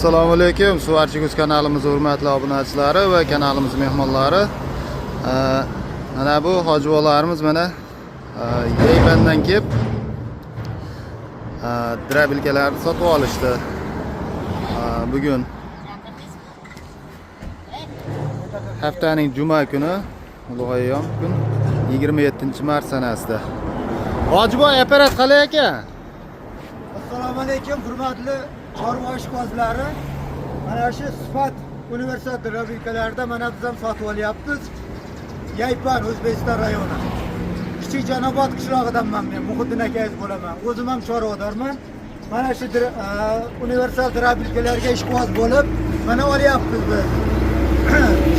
Assalomu alaykum. Suvarchiguz kanalimiz hurmatli obunachilari va kanalimiz mehmonlari. Mana bu hojibolarimiz mana Yaybandan kelib drabilkalarni sotib olishdi. Bugun haftaning juma kuni, Ulug'ayyon kun 27-mart sanasida. Hojiboy apparat qalay ekan? Assalomu alaykum hurmatli chorva ishqibozlari. Mana shu Sifat universitet drabilkalarida mana biz ham sotib olyapmiz. Yayban, O'zbekiston rayoni. Kichik Janobod qishlog'idanman men, Muhiddin akangiz bo'laman. O'zim ham chorvadorman. Mana shu universal drabilkalarga ishqiboz bo'lib, mana olyapmiz biz.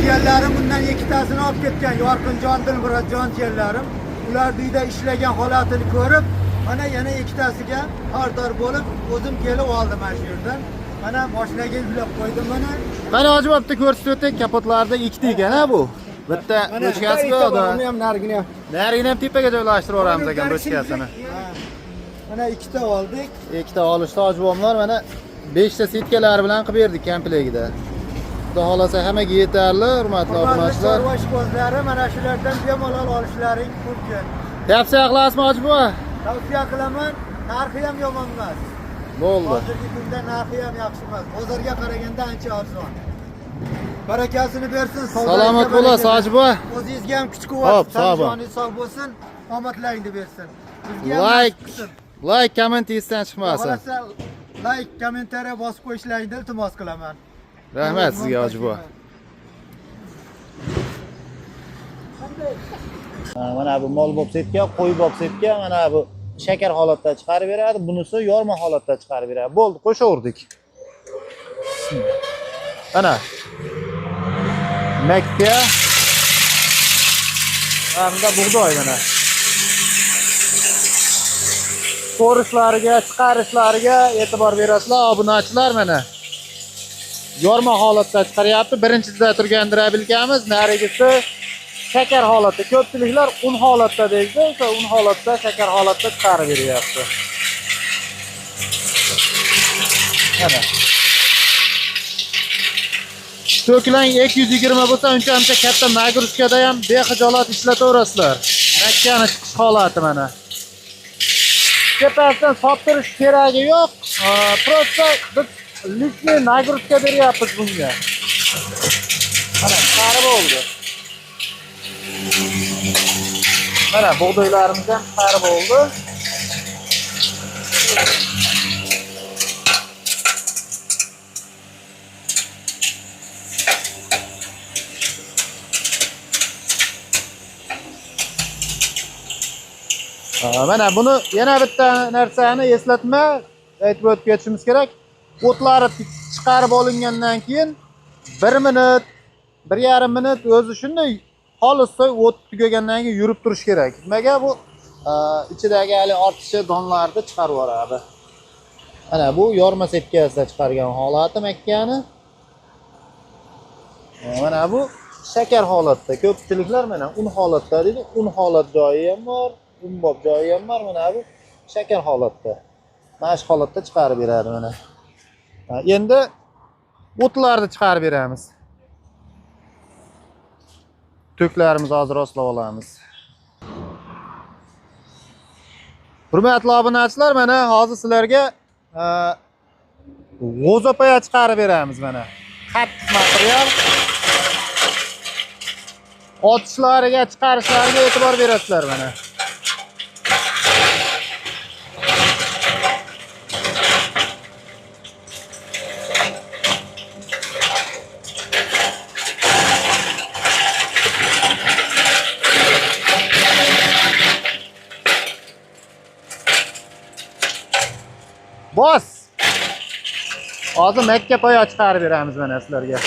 Jiyanlarim bundan ikkitasini olib ketgan, Yorqinjon, Dilmurodjon jiyanlarim. Ular uyda ishlagan holatini ko'rib, mana yana ikkitasiga xaridor bo'lib, o'zim kelib oldim mana shu yerdan. Mana mashinaga yuklab qo'ydim mana. Qani Hojiboy bitta ko'rsatib o'tdik, kapotlarda ikkita ekan-a bu. Bitta bochkasi bor, ham narigini. narigini ham tepaga joylashtirib yuboramiz ekan bochkasini. Mana ikkita oldik. Ikkita olishdi Hojiboylar, mana 5 ta setkalar bilan qilib berdik komplektida. Xudo xolasa hammaga yetarli, hurmatli obunachilar. Chorva ishqibozlari mana shulardan bemalol olishlaring mumkin. Tavsiya qilasizmi Hojiboy? Tavsiya qilaman, narxi ham yomon emas. Bo'ldi. Hozirgi kunda narxi ham yaxshi emas. Bozorga qaraganda ancha arzon. Barakasini bersin. Salomat bo'lasiz Hojiboy. O'zingizga ham kuch-quvvat, Hop, sog' bo'ling. joningiz sog' bo'lsin, omadlaringni bersin. Like, komment esdan chiqmasin. Xolasa like, kommentariya bosib qo'yishlaringni iltimos qilaman. Rahmat sizga Hojiboy. Mana bu mol bobsetga, qo'y bobsetga mana bu shakar holatda chiqarib beradi, bunisi yorma holatda chiqarib beradi. Bo'ldi, qo'shaverdik. Mana makka hamda bug'doy mana. So'rishlariga, chiqarishlariga e'tibor berasizlar, obunachilar mana. Yorma holatda chiqaryapti. Birinchida turgan drabilkamiz, narigisi shakar holatda. Ko'pchiliklar un holatda deydi, o'sha un holatda, shakar holatda chiqarib beryapti. Mana. To'klang 220 bo'lsa, uncha katta nagrushkada ham bexijolat ishlataverasizlar. Makkani chiqish holati mana. Tepasidan sotirish keragi yo'q. Просто biz lishniy nagrushka beryapmiz bunga. Mana chiqarib oldi. Mana bug'doylarimiz ham chiqarib oldi. Mana buni yana bitta narsani eslatma aytib o'tib ketishimiz kerak. O'tlari chiqarib olingandan keyin 1 minut, 1,5 minut o'zi shunday xolis so'y o't tugagandan keyin yurib turish kerak. Nimaga bu ichidagi hali ortiqcha donlarni chiqarib yuboradi. Mana bu yorma setkasida chiqargan holati makkani. Mana bu shakar holatda. Ko'pchiliklar mana un holatda deydi. Un holat joyi ham bor, unbob joyi ham bor. Mana bu shakar holatda. Mana shu holatda chiqarib beradi mana. Endi o'tlarni chiqarib beramiz. To'klarimizni hozir oslab olamiz. Hurmatli obunachilar, mana hozir sizlarga g'o'zapaya chiqarib beramiz mana. Qattiq material. Otishlariga, chiqarishlariga e'tibor berasizlar mana. Bos. Hozir makka poya chiqarib beramiz mana sizlarga.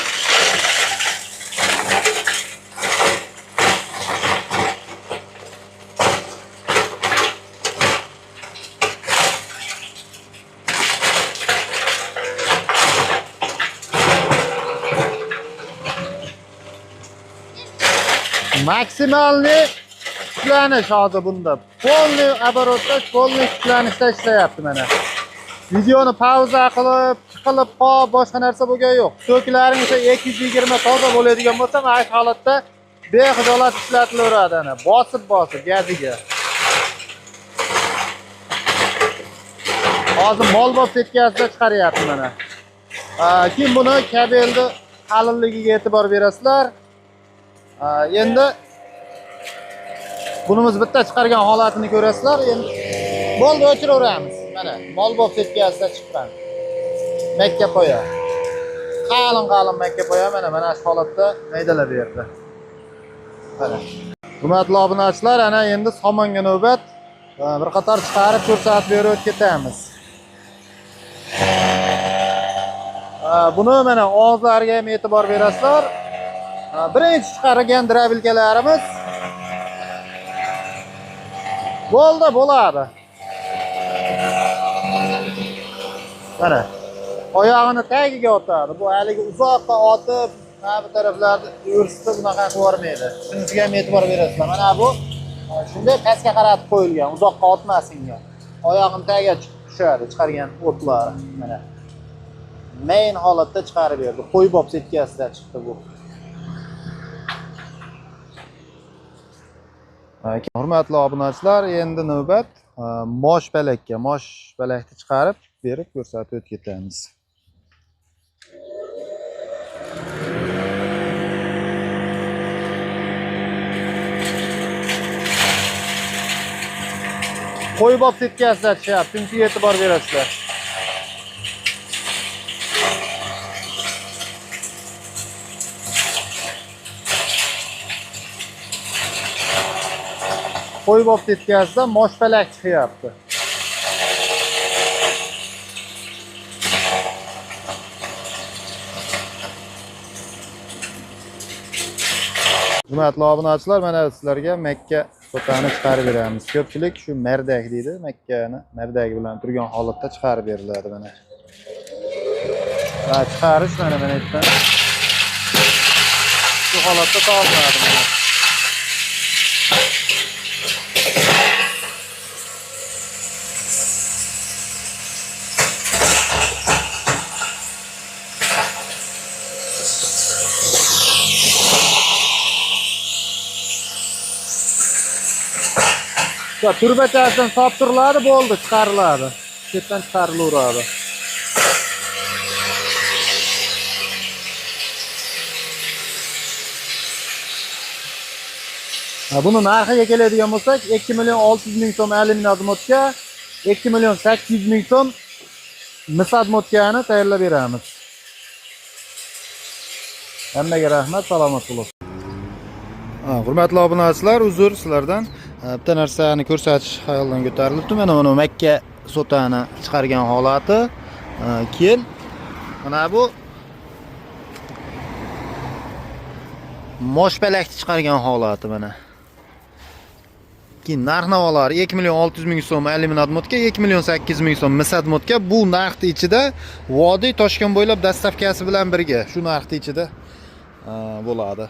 Maksimalni kuchlanish hozir bunda. Polniy оборотda, polniy kuchlanishda ishlayapti mana. Videoni pauza qilib, chiqilib qolib, boshqa narsa bo'lgani yo'q. So'klaring esa 220 toza bo'ladigan bo'lsa, mana shu holatda bexijolat ishlatilaveradi ana. Bosib gaziga. Hozir mol bob setkasida chiqaryapti mana. Keyin buni kabelni qalinligiga e'tibor berasizlar. Endi bunimiz bitta chiqargan holatini ko'rasizlar. Endi bo'ldi, o'chiraveramiz. Mana mol bob setkasida chiqqan. Makka poya. Qalin makka poya mana shu holatda maydalab berdi. Mana. Hurmatli obunachilar, ana endi somonga navbat. Bir qator chiqarib ko'rsatib berib ketamiz. Buni mana og'izlariga ham e'tibor berasizlar. Birinchi chiqargan drabilkalarimiz bo'ladi. Mana oyog'ini tagiga otadi. Bu haligi uzoqqa otib, mana bu taraflarni o'rsitib bunaqa qilib yubormaydi. Shunisiga ham e'tibor berasizlar. Mana bu shunday pastga qaratib qo'yilgan, uzoqqa otmasinga. Oyog'ini tagiga tushadi chiqargan o'tlar. Mana main holatda chiqarib berdi. Qo'y bob setkasida chiqdi bu. Hurmatli obunachilar, endi navbat mosh balakni chiqarib berib ko'rsatib ketamiz. Qo'y bob setkasida chiqyapti, shunga e'tibor berasizlar. Qo'y bob setkasida moshpalak chiqyapti. Hurmatli obunachilar, mana sizlarga Makka sotani chiqarib beramiz. Ko'pchilik shu mardak deydi, Makkani mardagi bilan turgan holatda chiqarib beriladi mana. Va chiqarish mana aytdim. Shu holatda topiladi mana. Turbachasidan soptiriladi, bo'ldi, chiqariladi. Chetdan chiqarilaveradi. Buni narxiga keladigan bo'lsak, 2.600.000 so'm alyumin motka, 2.800.000 so'm misad motkani tayyorlab beramiz. Hammaga rahmat, salomat bo'ling. Hurmatli obunachilar, uzr sizlardan bitta narsani ko'rsatish xayoldan ko'tarilibdi. Mana uni Makka sotani chiqargan holati. Keyin mana bu moshpalakni chiqargan holati mana. Keyin narx-navolari 2.600.000 so'm alyumin motka, 2.800.000 so'm misad motka. Bu narxning ichida Vodiy Toshkent bo'ylab dastavkasi bilan birga shu narxning ichida bo'ladi.